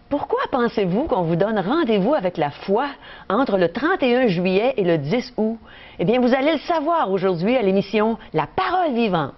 Pourquoi pensez-vous qu'on vous donne rendez-vous avec la foi entre le 31 juillet et le 10 août? Eh bien, vous allez le savoir aujourd'hui à l'émission La Parole vivante.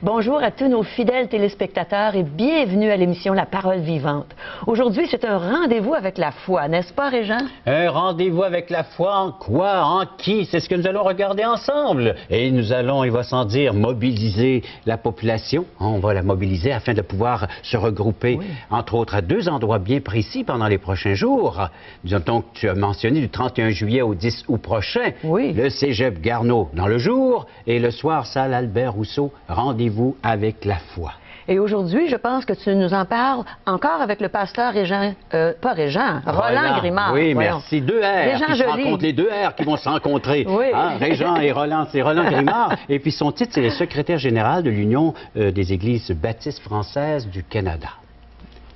Bonjour à tous nos fidèles téléspectateurs et bienvenue à l'émission La Parole vivante. Aujourd'hui, c'est un rendez-vous avec la foi, n'est-ce pas, Régent? Un rendez-vous avec la foi en quoi, en qui? C'est ce que nous allons regarder ensemble. Et nous allons, il va sans dire, mobiliser la population. On va la mobiliser afin de pouvoir se regrouper, entre autres, à deux endroits bien précis pendant les prochains jours. Donc, tu as mentionné du 31 juillet au 10 août prochain, le Cégep Garneau dans le jour et le soir, salle Albert Rousseau, rendez-vous avec la foi. Et aujourd'hui, je pense que tu nous en parles encore avec le pasteur Régent, Roland Grimard. Oui, merci. Deux R qui se rencontrent, les deux R qui vont se rencontrer. Hein, Régent et Roland, c'est Roland Grimard. Et puis son titre, c'est le secrétaire général de l'Union des Églises baptistes françaises du Canada.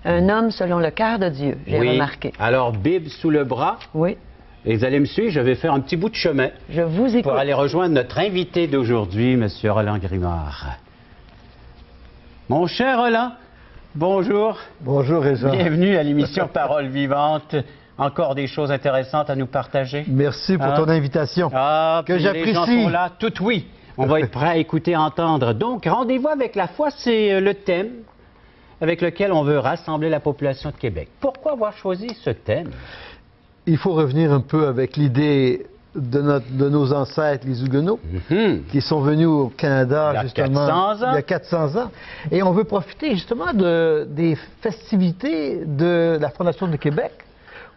Un homme selon le cœur de Dieu, j'ai remarqué. Alors, Bible sous le bras. Oui. Et vous allez me suivre, je vais faire un petit bout de chemin. Je vous écoute. Pour aller rejoindre notre invité d'aujourd'hui, M. Roland Grimard. Mon cher Roland, bonjour. Bonjour, Régent. Bienvenue à l'émission Parole vivante. Encore des choses intéressantes à nous partager. Merci pour ton invitation, que j'apprécie. Les gens sont là, tout oui. On va être prêts à écouter, entendre. Donc, rendez-vous avec la foi, c'est le thème avec lequel on veut rassembler la population de Québec. Pourquoi avoir choisi ce thème? Il faut revenir un peu avec l'idée de nos ancêtres, les Huguenots, qui sont venus au Canada, justement, il y a 400 ans. Et on veut profiter, justement, des festivités de la Fondation de Québec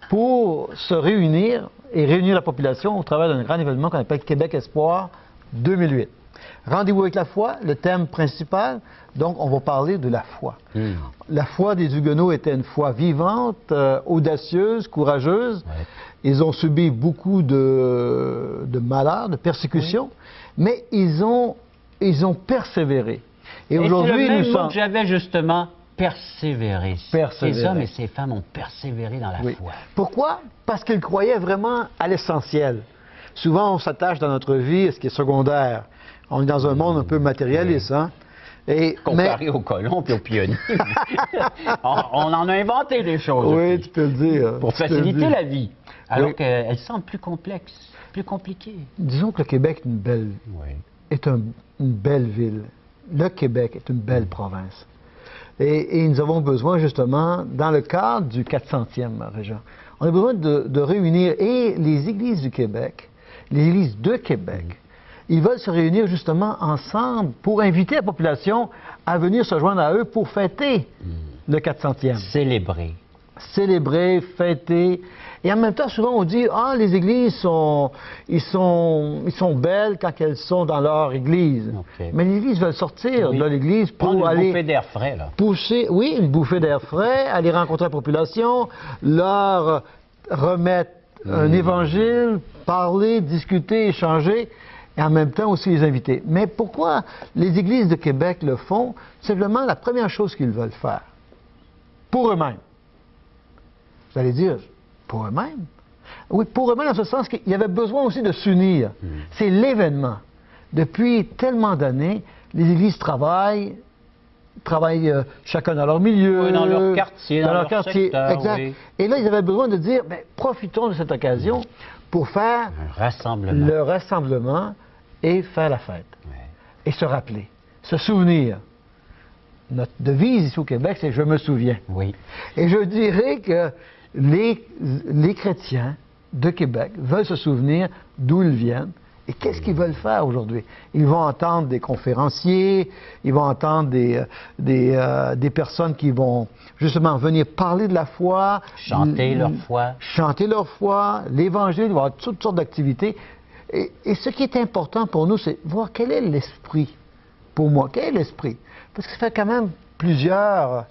pour se réunir et réunir la population au travers d'un grand événement qu'on appelle Québec Espoir 2008. Rendez-vous avec la foi, le thème principal. Donc, on va parler de la foi. La foi des Huguenots était une foi vivante, audacieuse, courageuse. Ils ont subi beaucoup de malheurs, de persécutions, mais ils ont persévéré. Et aujourd'hui, nous sommes... J'avais justement persévéré. Ces hommes et ces femmes ont persévéré dans la foi. Pourquoi? Parce qu'ils croyaient vraiment à l'essentiel. Souvent, on s'attache dans notre vie à ce qui est secondaire. On est dans un monde un peu matérialiste, hein? Et, comparé aux colons et aux pionniers. on en a inventé des choses. Oui, tu peux le dire. Pour faciliter la vie. Alors qu'elle semble plus complexe, plus compliquée. Disons que le Québec est une belle ville. Le Québec est une belle province. Et nous avons besoin, justement, dans le cadre du 400e Régent, on a besoin de réunir et les églises du Québec, les églises de Québec. Ils veulent se réunir justement ensemble pour inviter la population à venir se joindre à eux pour fêter le 400e. Célébrer. Célébrer, fêter. Et en même temps, souvent on dit, les églises sont belles quand elles sont dans leur église. Mais les églises veulent sortir de l'église pour aller... Une bouffée d'air frais, là. Pousser, une bouffée d'air frais, aller rencontrer la population, leur remettre un évangile, parler, discuter, échanger, et en même temps aussi les inviter. Mais pourquoi les églises de Québec le font? Simplement, la première chose qu'ils veulent faire, pour eux-mêmes. Vous allez dire, pour eux-mêmes? Oui, pour eux-mêmes, dans ce sens qu'il y avait besoin aussi de s'unir. C'est l'événement. Depuis tellement d'années, les églises travaillent chacun dans leur milieu. Dans leur quartier, dans leur quartier. Secteur, exact. Et là, ils avaient besoin de dire, profitons de cette occasion pour faire le rassemblement et faire la fête. Et se rappeler, se souvenir. Notre devise ici au Québec, c'est « Je me souviens ». Et je dirais que les chrétiens de Québec veulent se souvenir d'où ils viennent. Et qu'est-ce qu'ils veulent faire aujourd'hui? Ils vont entendre des conférenciers, ils vont entendre des personnes qui vont justement venir parler de la foi. Chanter leur foi. Chanter leur foi, l'Évangile, il va y avoir toutes sortes d'activités. Et ce qui est important pour nous, c'est voir quel est l'esprit pour moi. Quel est l'esprit? Parce que ça fait quand même plusieurs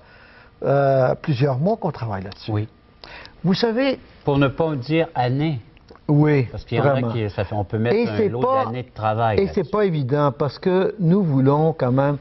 mois qu'on travaille là-dessus. Oui. Vous savez... Pour ne pas dire années. Oui, parce qu'il y en a qui, on peut mettre un lot d'années de travail. Et c'est pas évident parce que nous voulons quand même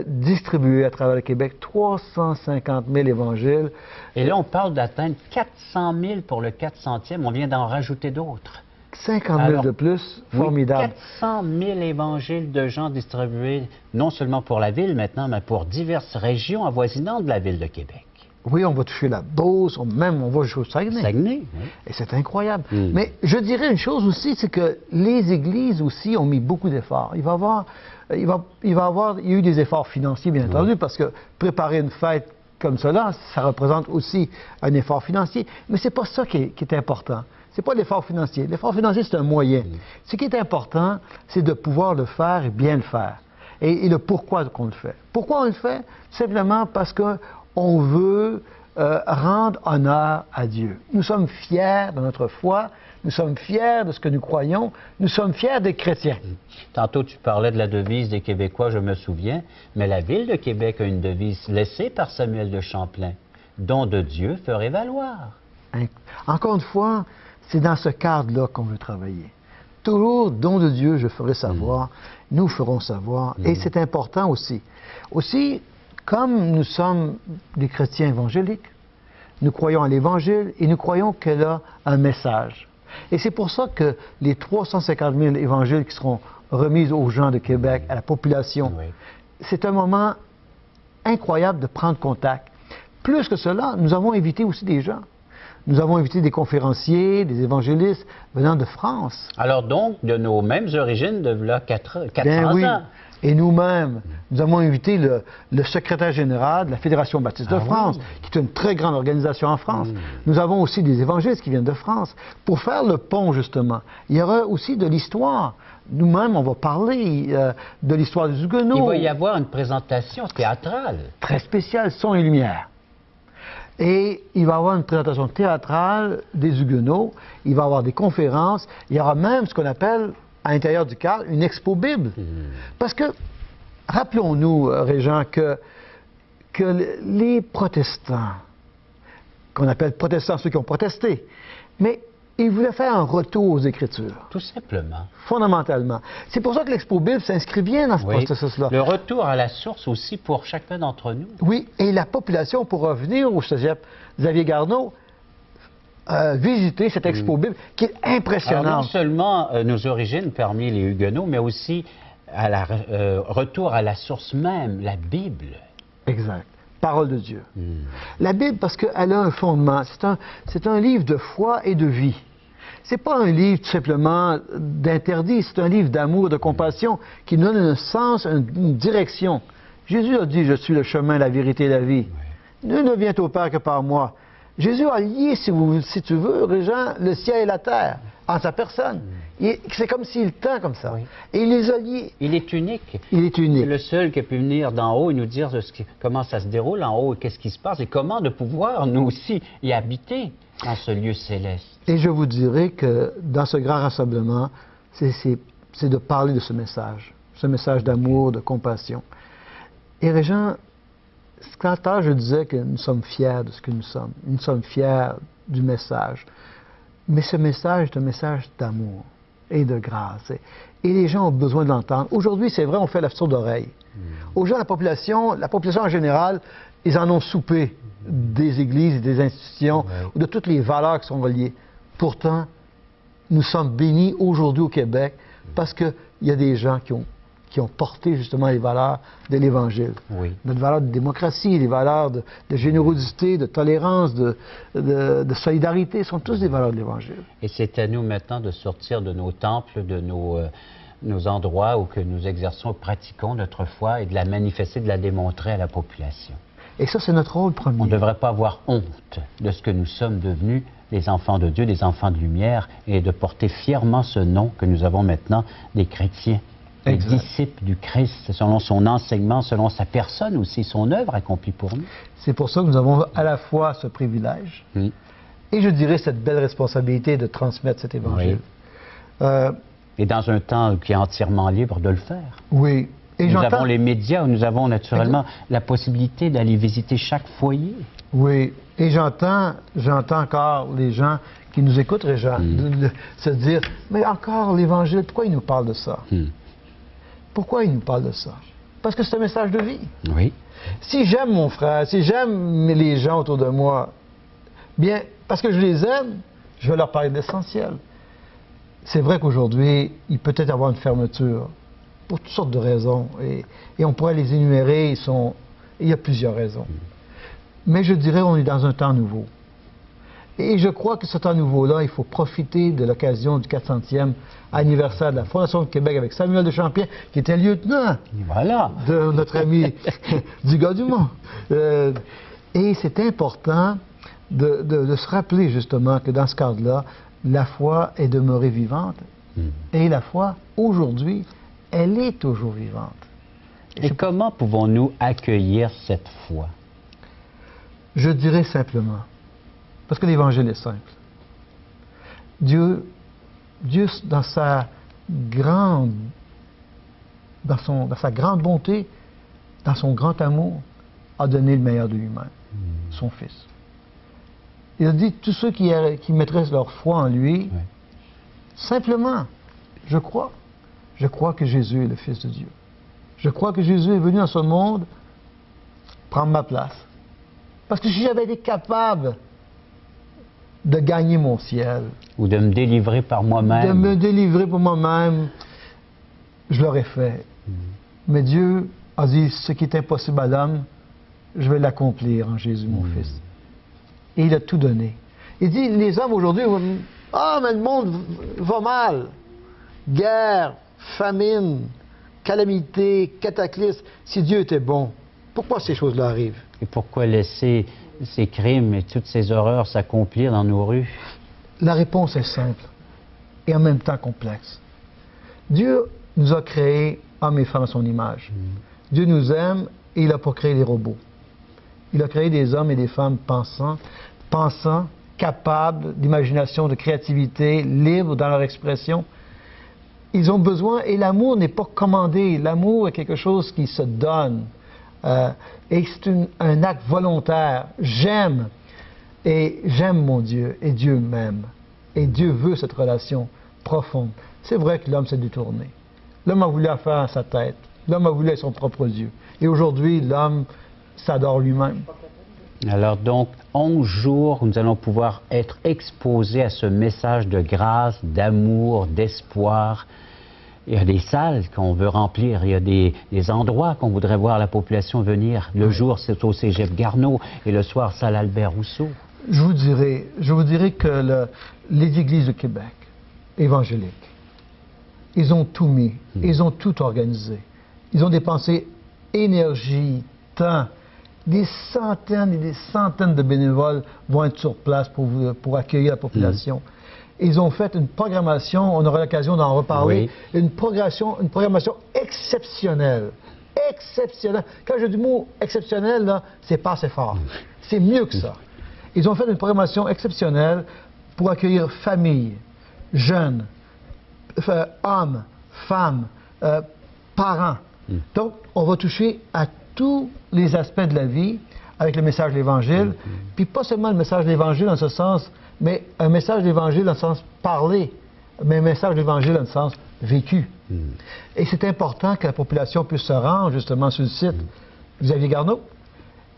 distribuer à travers le Québec 350 000 évangiles. Et là, on parle d'atteindre 400 000 pour le 400e. On vient d'en rajouter d'autres. 50 000 de plus, formidable. 400 000 évangiles de gens distribués, non seulement pour la ville maintenant, mais pour diverses régions avoisinantes de la ville de Québec. Oui, on va toucher la Beauce, même on va jusqu'au Saguenay. Saguenay, oui. Et c'est incroyable. Mais je dirais une chose aussi, c'est que les églises aussi ont mis beaucoup d'efforts. Il y a eu des efforts financiers, bien entendu, parce que préparer une fête comme cela, ça représente aussi un effort financier. Mais c'est pas ça qui est important. C'est pas l'effort financier. L'effort financier, c'est un moyen. Ce qui est important, c'est de pouvoir le faire et bien le faire. Et le pourquoi qu'on le fait. Pourquoi on le fait? Simplement parce que on veut rendre honneur à Dieu. Nous sommes fiers de notre foi, nous sommes fiers de ce que nous croyons, nous sommes fiers des chrétiens. Tantôt, tu parlais de la devise des Québécois, je me souviens, mais la Ville de Québec a une devise laissée par Samuel de Champlain. Don de Dieu ferait valoir. Encore une fois, c'est dans ce cadre-là qu'on veut travailler. Toujours, don de Dieu, je ferai savoir, nous ferons savoir, et c'est important aussi. Aussi, comme nous sommes des chrétiens évangéliques, nous croyons à l'Évangile et nous croyons qu'elle a un message. Et c'est pour ça que les 350 000 évangiles qui seront remis aux gens de Québec, à la population, c'est un moment incroyable de prendre contact. Plus que cela, nous avons invité aussi des gens. Nous avons invité des conférenciers, des évangélistes venant de France. Alors donc, de nos mêmes origines, de là 400 ans. Et nous-mêmes, nous avons invité le secrétaire général de la Fédération baptiste de France, qui est une très grande organisation en France. Nous avons aussi des évangélistes qui viennent de France. Pour faire le pont, justement, il y aura aussi de l'histoire. Nous-mêmes, on va parler de l'histoire des Huguenots. Il va y avoir une présentation théâtrale. Très spéciale, son et lumière. Et il va y avoir une présentation théâtrale des Huguenots, il va y avoir des conférences, il y aura même ce qu'on appelle, à l'intérieur du cadre, une expo Bible. Parce que, rappelons-nous, Régent, que les protestants, qu'on appelle protestants ceux qui ont protesté, mais ils voulaient faire un retour aux Écritures. Tout simplement. Fondamentalement. C'est pour ça que l'Expo Bible s'inscrit bien dans ce processus-là. Le retour à la source aussi pour chacun d'entre nous. Oui, et la population pourra venir au Cégep Xavier Garneau visiter cette Expo Bible qui est impressionnante. Alors, non seulement nos origines parmi les Huguenots, mais aussi retour à la source même, la Bible. Exact. Parole de Dieu. La Bible, parce qu'elle a un fondement. C'est un livre de foi et de vie. C'est pas un livre tout simplement d'interdit, c'est un livre d'amour, de compassion, qui donne un sens, une direction. Jésus a dit, je suis le chemin, la vérité et la vie. Nul ne vient au Père que par moi. Jésus a lié, si tu veux, Régent, le ciel et la terre en sa personne. C'est comme s'il tend comme ça. Et il les a liés. Il est unique. Il est unique. C'est le seul qui a pu venir d'en haut et nous dire comment ça se déroule en haut et qu'est-ce qui se passe et comment de pouvoir, nous aussi, y habiter dans ce lieu céleste. Et je vous dirais que dans ce grand rassemblement, c'est de parler de ce message d'amour, de compassion. Et Régent, quand je disais que nous sommes fiers de ce que nous sommes fiers du message. Mais ce message est un message d'amour et de grâce. Et les gens ont besoin de l'entendre. Aujourd'hui, c'est vrai, on fait la sourde oreille. Aux gens, la population en général, ils en ont soupé des églises et des institutions, de toutes les valeurs qui sont reliées. Pourtant, nous sommes bénis aujourd'hui au Québec parce qu'il y a des gens qui ont porté justement les valeurs de l'Évangile. Notre valeur de démocratie, les valeurs de générosité, de tolérance, de solidarité, sont tous des valeurs de l'Évangile. Et c'est à nous maintenant de sortir de nos temples, de nos endroits où que nous exerçons, pratiquons notre foi et de la manifester, de la démontrer à la population. Et ça, c'est notre rôle premier. On ne devrait pas avoir honte de ce que nous sommes devenus, les enfants de Dieu, les enfants de lumière, et de porter fièrement ce nom que nous avons maintenant des chrétiens. Les disciples du Christ, selon son enseignement, selon sa personne aussi, son œuvre accomplie pour nous. C'est pour ça que nous avons à la fois ce privilège et je dirais cette belle responsabilité de transmettre cet Évangile. Et dans un temps qui est entièrement libre de le faire. Oui. Nous avons les médias, où nous avons naturellement la possibilité d'aller visiter chaque foyer. Oui, et j'entends encore les gens qui nous écoutent, Réjean, se dire, mais encore l'Évangile, pourquoi il nous parle de ça? Pourquoi il nous parle de ça? Parce que c'est un message de vie. Oui. Si j'aime mon frère, si j'aime les gens autour de moi, bien, parce que je les aime, je vais leur parler de l'essentiel. C'est vrai qu'aujourd'hui, il peut y avoir une fermeture pour toutes sortes de raisons. Et on pourrait les énumérer, il y a plusieurs raisons. Mais je dirais qu'on est dans un temps nouveau. Et je crois que ce temps nouveau-là, il faut profiter de l'occasion du 400e anniversaire de la Fondation de Québec avec Samuel de Champlain, qui était lieutenant de notre ami du gars du Mont. Et c'est important de se rappeler justement que dans ce cadre-là, la foi est demeurée vivante. Et la foi, aujourd'hui, elle est toujours vivante. Et comment pouvons-nous accueillir cette foi? Je dirais simplement, parce que l'Évangile est simple. Dieu dans sa grande bonté, dans son grand amour, a donné le meilleur de lui-même, son Fils. Il a dit, tous ceux qui mettraient leur foi en lui, simplement, je crois que Jésus est le Fils de Dieu. Je crois que Jésus est venu dans ce monde prendre ma place. Parce que si j'avais été capable de gagner mon ciel, ou de me délivrer par moi-même, de me délivrer pour moi-même, je l'aurais fait. Mais Dieu a dit, ce qui est impossible à l'homme, je vais l'accomplir en Jésus, mon Fils. Et il a tout donné. Il dit, les hommes aujourd'hui vont dire, ah, mais le monde va mal. Guerre, famine, calamité, cataclysme. Si Dieu était bon, pourquoi ces choses-là arrivent? Et pourquoi laisser ces crimes et toutes ces horreurs s'accomplir dans nos rues? La réponse est simple et en même temps complexe. Dieu nous a créés, hommes et femmes, à son image. Dieu nous aime et il a pas créé les robots. Il a créé des hommes et des femmes pensants, capables d'imagination, de créativité, libres dans leur expression. Ils ont besoin, et l'amour n'est pas commandé. L'amour est quelque chose qui se donne. Et c'est un acte volontaire. J'aime mon Dieu, et Dieu m'aime. Et Dieu veut cette relation profonde. C'est vrai que l'homme s'est détourné. L'homme a voulu affaire à sa tête. L'homme a voulu être son propre Dieu. Et aujourd'hui, l'homme s'adore lui-même. Alors donc, 11 jours, nous allons pouvoir être exposés à ce message de grâce, d'amour, d'espoir. Il y a des salles qu'on veut remplir, il y a des endroits qu'on voudrait voir la population venir. Le jour, c'est au Cégep Garneau, et le soir, salle Albert Rousseau. Je vous dirais que les églises de Québec, évangéliques, ils ont tout mis, ils ont tout organisé. Ils ont dépensé énergie, temps. Des centaines et des centaines de bénévoles vont être sur place pour accueillir la population. Ils ont fait une programmation, on aura l'occasion d'en reparler, une programmation exceptionnelle. Exceptionnelle. Quand je dis le mot exceptionnel, là, c'est pas assez fort. C'est mieux que ça. Ils ont fait une programmation exceptionnelle pour accueillir familles, jeunes, hommes, femmes, parents. Donc, on va toucher à tous les aspects de la vie avec le message de l'Évangile. Puis pas seulement le message de l'Évangile dans ce sens, mais un message de l'Évangile dans le sens parlé, mais un message de l'Évangile dans le sens vécu. Et c'est important que la population puisse se rendre justement sur le site Xavier Garneau.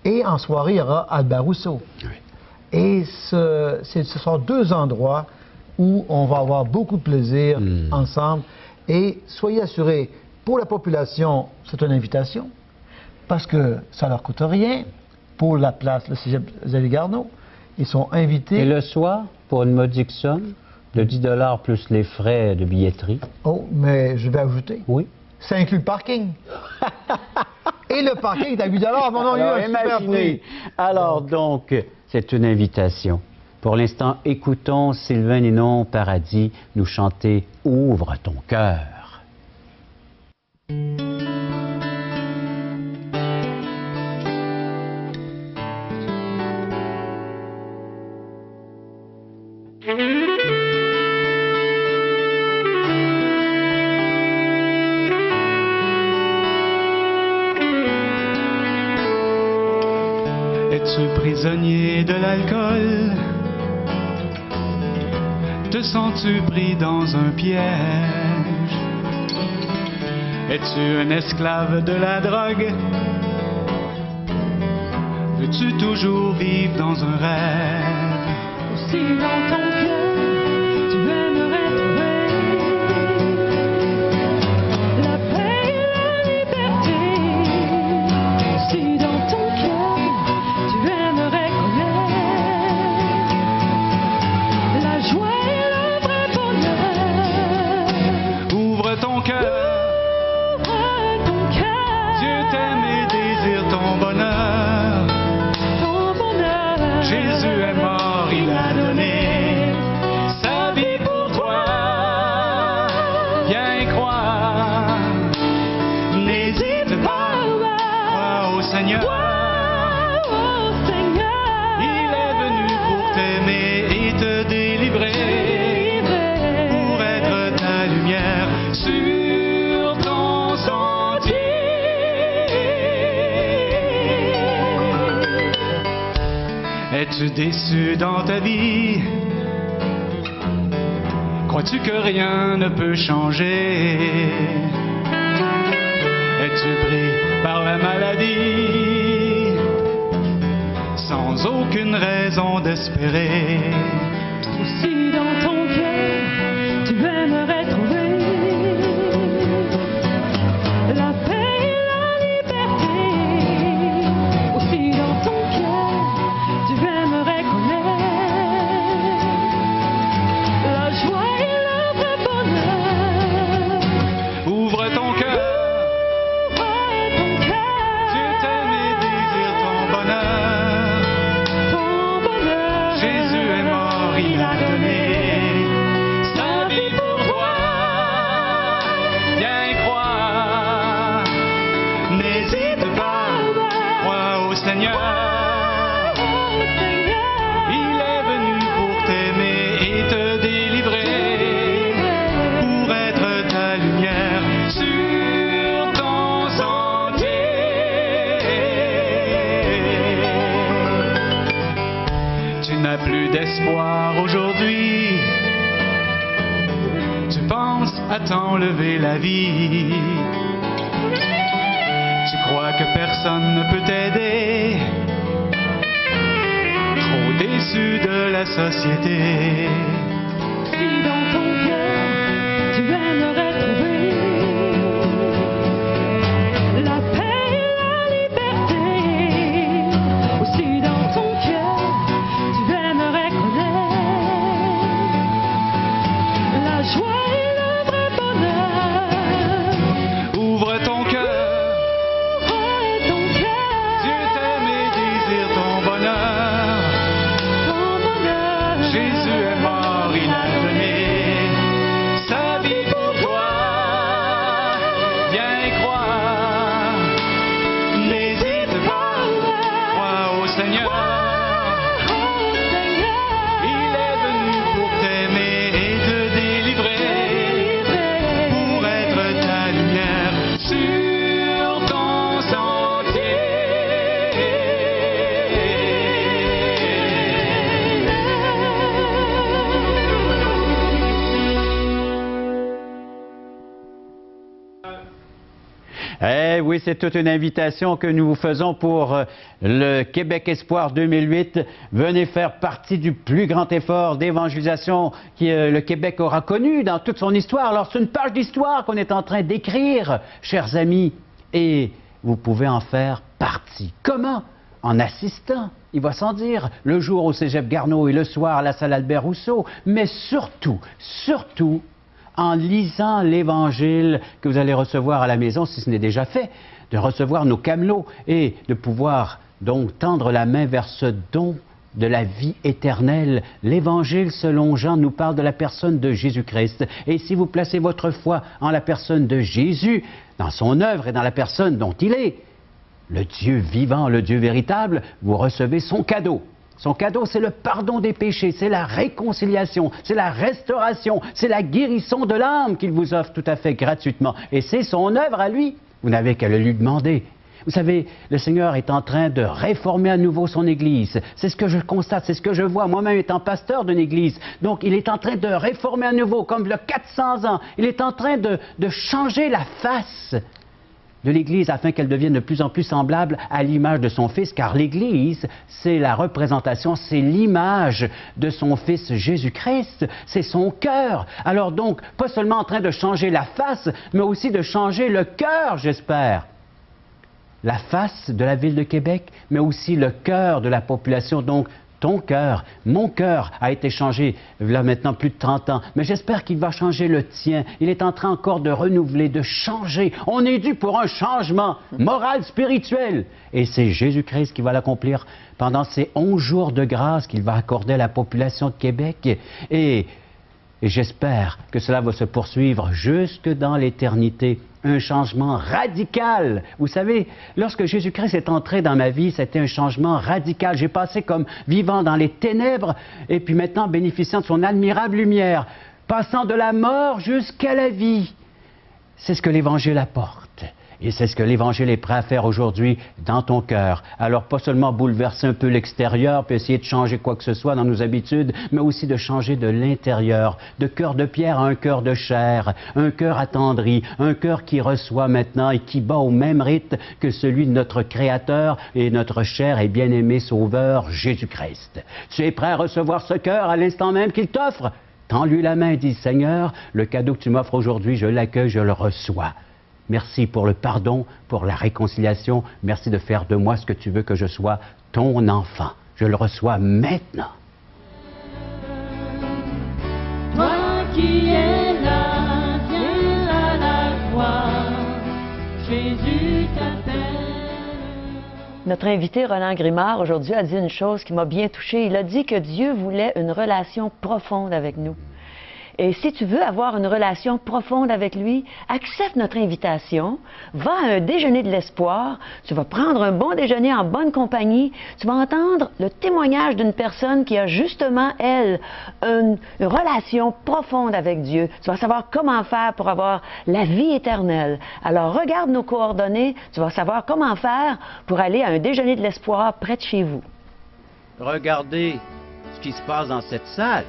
Et en soirée, il y aura Albert Rousseau. Et ce sont deux endroits où on va avoir beaucoup de plaisir ensemble. Et soyez assurés, pour la population, c'est une invitation, parce que ça ne leur coûte rien. Pour la place, le Cégep Xavier Garneau, ils sont invités. Et le soir, pour une modique somme de 10 $ plus les frais de billetterie. Oh, mais je vais ajouter. Oui. Ça inclut le parking. Et le parking est à 8 $. Mon nom, alors, imaginez. Alors donc, c'est une invitation. Pour l'instant, écoutons Sylvain Ninon Paradis nous chanter « Ouvre ton cœur ». Es-tu prisonnier de l'alcool? Te sens-tu pris dans un piège? Es-tu un esclave de la drogue? Veux-tu toujours vivre dans un rêve? Si dans ton cœur, tu aimerais trouver la paix et la liberté. Si dans ton cœur, tu aimerais connaître la joie et le vrai bonheur. Ouvre ton cœur. Dieu t'aime et désire ton bonheur. Jésus est mort, il a donné sa vie pour toi. Viens croire, n'hésite pas, crois au Seigneur. Il est venu pour t'aimer et te délivrer, pour être ta lumière sur ton sentier. Es-tu déçu dans ta vie? Crois-tu que rien ne peut changer? Es-tu pris par la maladie sans aucune raison d'espérer? Si dans ton cœur, tu aimerais trouver la paix et la liberté. Aussi dans ton cœur, tu aimerais connaître la joie et le vrai bonheur. Ouvre ton cœur. Dieu t'aime et désire ton bonheur. Jésus est mort, il a donné sa vie pour toi. Viens croire, n'hésite pas, crois au Seigneur. Il est venu pour t'aimer et te délivrer, pour être ta lumière sur ton sentier. Tu n'as plus d'espoir aujourd'hui. Tu penses à t'enlever la vie. Tu crois que personne ne peut t'aider. Trop déçu de la société. Si dans ton cœur, tu aimerais trouver la paix et la liberté. Aussi dans ton cœur, tu aimerais connaître la joie et le vrai bonheur. Ouvre ton cœur. Dieu t'aime et désire ton bonheur. Jésus est mort, il a donné sa vie pour toi. Viens croire, n'hésite pas, crois au Seigneur. Il est venu pour t'aimer et te délivrer, pour être ta lumière sur ton sentier. Eh oui, c'est toute une invitation que nous vous faisons pour le Québec Espoir 2008. Venez faire partie du plus grand effort d'évangélisation que le Québec aura connu dans toute son histoire. Alors, c'est une page d'histoire qu'on est en train d'écrire, chers amis, et vous pouvez en faire partie. Comment? En assistant, il va sans dire, le jour au Cégep Garneau et le soir à la salle Albert Rousseau, mais surtout, en lisant l'Évangile que vous allez recevoir à la maison, si ce n'est déjà fait, de recevoir nos camelots et de pouvoir donc tendre la main vers ce don de la vie éternelle. L'Évangile selon Jean nous parle de la personne de Jésus-Christ. Et si vous placez votre foi en la personne de Jésus, dans son œuvre et dans la personne dont il est, le Dieu vivant, le Dieu véritable, vous recevez son cadeau. Son cadeau, c'est le pardon des péchés, c'est la réconciliation, c'est la restauration, c'est la guérison de l'âme qu'il vous offre tout à fait gratuitement. Et c'est son œuvre à lui. Vous n'avez qu'à le lui demander. Vous savez, le Seigneur est en train de réformer à nouveau son Église. C'est ce que je constate, c'est ce que je vois, moi-même étant pasteur d'une Église. Donc, il est en train de réformer à nouveau, comme il y a 400 ans. Il est en train de changer la face de l'Église afin qu'elle devienne de plus en plus semblable à l'image de son Fils, car l'Église, c'est la représentation, c'est l'image de son Fils Jésus-Christ, c'est son cœur. Alors donc, pas seulement en train de changer la face, mais aussi de changer le cœur, j'espère. La face de la ville de Québec, mais aussi le cœur de la population. Donc, ton cœur, mon cœur a été changé là maintenant plus de 30 ans, mais j'espère qu'il va changer le tien. Il est en train encore de renouveler, de changer. On est dû pour un changement moral, spirituel. Et c'est Jésus-Christ qui va l'accomplir pendant ces 11 jours de grâce qu'il va accorder à la population de Québec. Et j'espère que cela va se poursuivre jusque dans l'éternité. Un changement radical. Vous savez, lorsque Jésus-Christ est entré dans ma vie, c'était un changement radical. J'ai passé comme vivant dans les ténèbres et puis maintenant bénéficiant de son admirable lumière, passant de la mort jusqu'à la vie. C'est ce que l'Évangile apporte. Et c'est ce que l'Évangile est prêt à faire aujourd'hui dans ton cœur. Alors, pas seulement bouleverser un peu l'extérieur, puis essayer de changer quoi que ce soit dans nos habitudes, mais aussi de changer de l'intérieur, de cœur de pierre à un cœur de chair, un cœur attendri, un cœur qui reçoit maintenant et qui bat au même rythme que celui de notre Créateur et notre cher et bien-aimé Sauveur, Jésus-Christ. Tu es prêt à recevoir ce cœur à l'instant même qu'il t'offre? Tends-lui la main et dis, Seigneur, le cadeau que tu m'offres aujourd'hui, je l'accueille, je le reçois. Merci pour le pardon, pour la réconciliation. Merci de faire de moi ce que tu veux que je sois, ton enfant. Je le reçois maintenant. Toi qui es là, viens à la croix, Jésus t'appelle. Notre invité Roland Grimard aujourd'hui a dit une chose qui m'a bien touchée. Il a dit que Dieu voulait une relation profonde avec nous. Et si tu veux avoir une relation profonde avec lui, accepte notre invitation, va à un déjeuner de l'espoir, tu vas prendre un bon déjeuner en bonne compagnie, tu vas entendre le témoignage d'une personne qui a justement, elle, une relation profonde avec Dieu. Tu vas savoir comment faire pour avoir la vie éternelle. Alors regarde nos coordonnées, tu vas savoir comment faire pour aller à un déjeuner de l'espoir près de chez vous. Regardez ce qui se passe dans cette salle.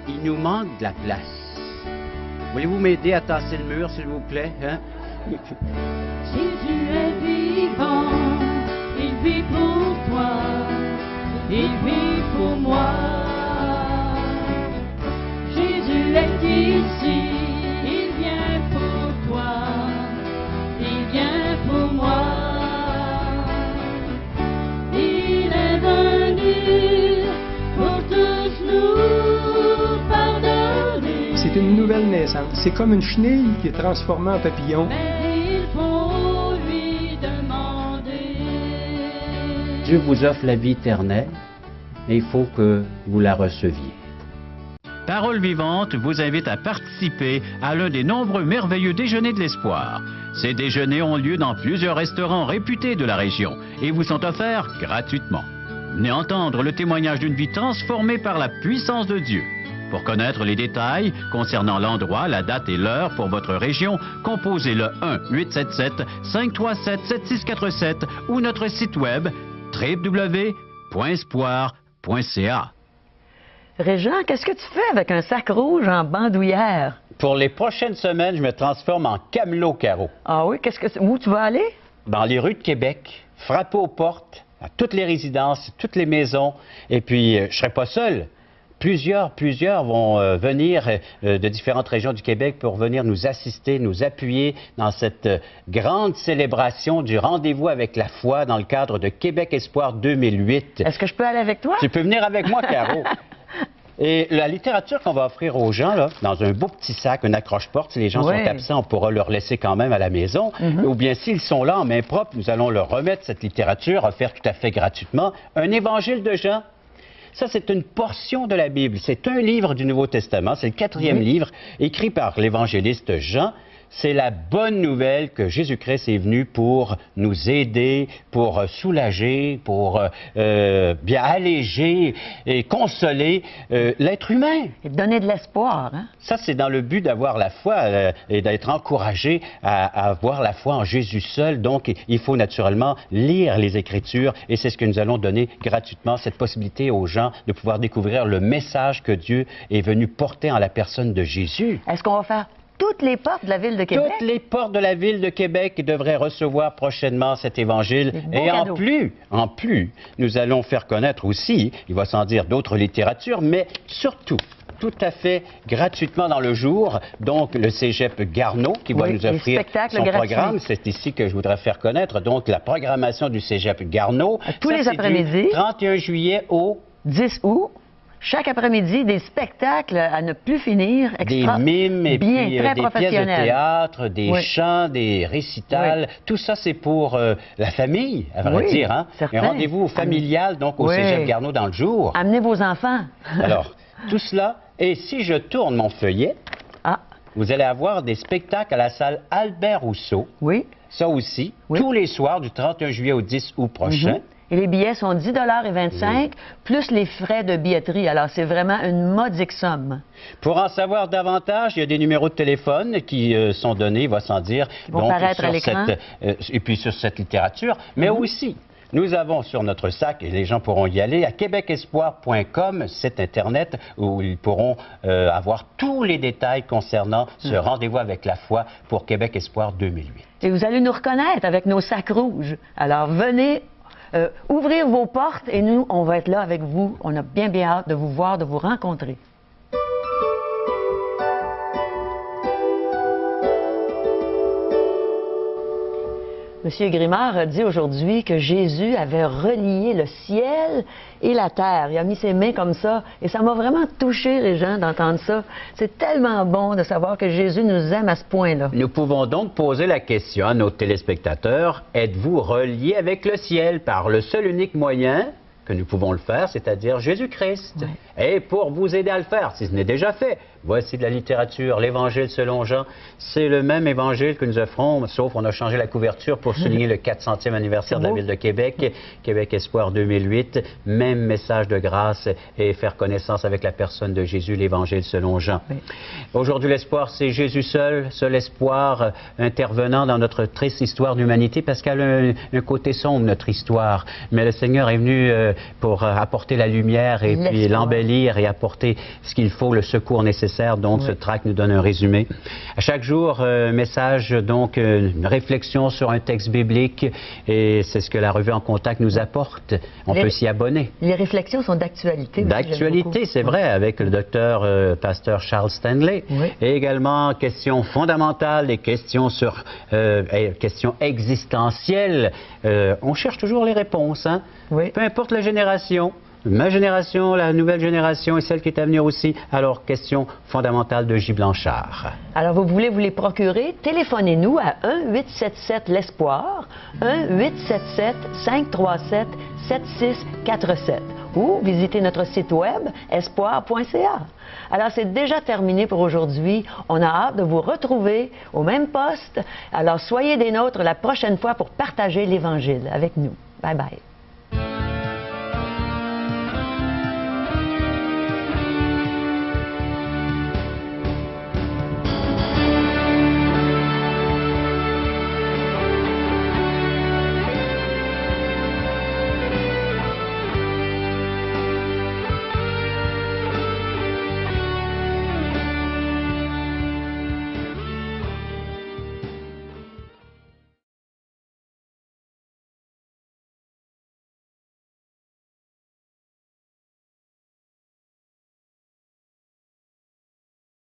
Il nous manque de la place. Voulez-vous m'aider à tasser le mur, s'il vous plaît? Hein? Jésus est vivant, il vit pour toi, il vit pour moi. Jésus est ici, il vient pour toi, il vient pour moi. Il est venu pour tous nous pardonner. C'est une nouvelle naissance. C'est comme une chenille qui est transformée en papillon. Mais il faut lui demander. Dieu vous offre la vie éternelle, mais il faut que vous la receviez. Parole vivante vous invite à participer à l'un des nombreux merveilleux déjeuners de l'espoir. Ces déjeuners ont lieu dans plusieurs restaurants réputés de la région et vous sont offerts gratuitement. Venez entendre le témoignage d'une vie transformée par la puissance de Dieu. Pour connaître les détails concernant l'endroit, la date et l'heure pour votre région, composez le 1-877-537-7647 ou notre site web www.espoir.ca. Régent, qu'est-ce que tu fais avec un sac rouge en bandoulière? Pour les prochaines semaines, je me transforme en camelot carreau. Ah oui, où tu vas aller? Dans les rues de Québec, frapper aux portes, à toutes les résidences, toutes les maisons. Et puis, je ne serai pas seul. Plusieurs vont venir de différentes régions du Québec pour venir nous assister, nous appuyer dans cette grande célébration du rendez-vous avec la foi dans le cadre de Québec Espoir 2008. Est-ce que je peux aller avec toi? Tu peux venir avec moi, Caro. Et la littérature qu'on va offrir aux gens, là, dans un beau petit sac, une accroche-porte, si les gens sont absents, on pourra leur laisser quand même à la maison. Ou bien s'ils sont là en main propre, nous allons leur remettre cette littérature offerte tout à fait gratuitement. Un évangile de Jean. Ça, c'est une portion de la Bible. C'est un livre du Nouveau Testament. C'est le 4e livre écrit par l'évangéliste Jean. c'est la bonne nouvelle que Jésus-Christ est venu pour nous aider, pour soulager, pour bien alléger et consoler l'être humain. Et donner de l'espoir. Hein? Ça, c'est dans le but d'avoir la foi et d'être encouragé à avoir la foi en Jésus seul. Donc, il faut naturellement lire les Écritures et c'est ce que nous allons donner gratuitement, cette possibilité aux gens de pouvoir découvrir le message que Dieu est venu porter en la personne de Jésus. Est-ce qu'on va faire toutes les portes de la ville de Québec? Toutes les portes de la ville de Québec devraient recevoir prochainement cet évangile. Et en plus, nous allons faire connaître aussi, il va sans dire d'autres littératures, mais surtout, tout à fait gratuitement dans le jour, donc le Cégep Garneau qui va nous offrir son programme. C'est ici que je voudrais faire connaître, donc la programmation du Cégep Garneau. Tous les après-midi. 31 juillet au 10 août. Chaque après-midi, des spectacles à ne plus finir. Des mimes et puis des pièces de théâtre, des chants, des récitals. Tout ça, c'est pour la famille, à vrai dire. Hein? Un rendez-vous familial, donc au Cégep Garneau dans le jour. Amenez vos enfants. Alors, tout cela. Et si je tourne mon feuillet, vous allez avoir des spectacles à la salle Albert Rousseau. Oui. Ça aussi, tous les soirs du 31 juillet au 10 août prochain. Et les billets sont 10,25 $, plus les frais de billetterie. Alors, c'est vraiment une modique somme. Pour en savoir davantage, il y a des numéros de téléphone qui sont donnés, il va sans dire, qui vont paraître à l'écran. Et puis sur cette littérature, mais aussi... Nous avons sur notre sac, et les gens pourront y aller, à québecespoir.com, site Internet, où ils pourront avoir tous les détails concernant ce rendez-vous avec la foi pour Québec Espoir 2008. Et vous allez nous reconnaître avec nos sacs rouges. Alors, venez ouvrir vos portes et nous, on va être là avec vous. On a bien hâte de vous voir, de vous rencontrer. M. Grimard a dit aujourd'hui que Jésus avait relié le ciel et la terre. Il a mis ses mains comme ça et ça m'a vraiment touché, les gens, d'entendre ça. C'est tellement bon de savoir que Jésus nous aime à ce point-là. Nous pouvons donc poser la question à nos téléspectateurs. Êtes-vous reliés avec le ciel par le seul unique moyen que nous pouvons le faire, c'est-à-dire Jésus-Christ? Et pour vous aider à le faire, si ce n'est déjà fait, voici de la littérature, l'Évangile selon Jean. C'est le même Évangile que nous offrons, sauf on a changé la couverture pour souligner le 400e anniversaire de la Ville de Québec, Québec Espoir 2008. Même message de grâce et faire connaissance avec la personne de Jésus, l'Évangile selon Jean. Aujourd'hui, l'espoir, c'est Jésus seul espoir intervenant dans notre triste histoire d'humanité, parce qu'elle a un côté sombre, notre histoire. Mais le Seigneur est venu pour apporter la lumière et puis l'embellir et apporter ce qu'il faut, le secours nécessaire. Donc, ce tract nous donne un résumé. À chaque jour, message, donc, une réflexion sur un texte biblique et c'est ce que la revue En Contact nous apporte. On peut s'y abonner. Les réflexions sont d'actualité. D'actualité, c'est vrai, avec le docteur pasteur Charles Stanley. Et également, questions fondamentales, des questions sur questions existentielles. On cherche toujours les réponses, hein? Peu importe la génération. Ma génération, la nouvelle génération et celle qui est à venir aussi. Alors, question fondamentale de J. Blanchard. Alors, vous voulez vous les procurer? Téléphonez-nous à 1-877-l'Espoir, 1-877-537-7647 ou visitez notre site web espoir.ca. Alors, c'est déjà terminé pour aujourd'hui. On a hâte de vous retrouver au même poste. Alors, soyez des nôtres la prochaine fois pour partager l'Évangile avec nous. Bye bye.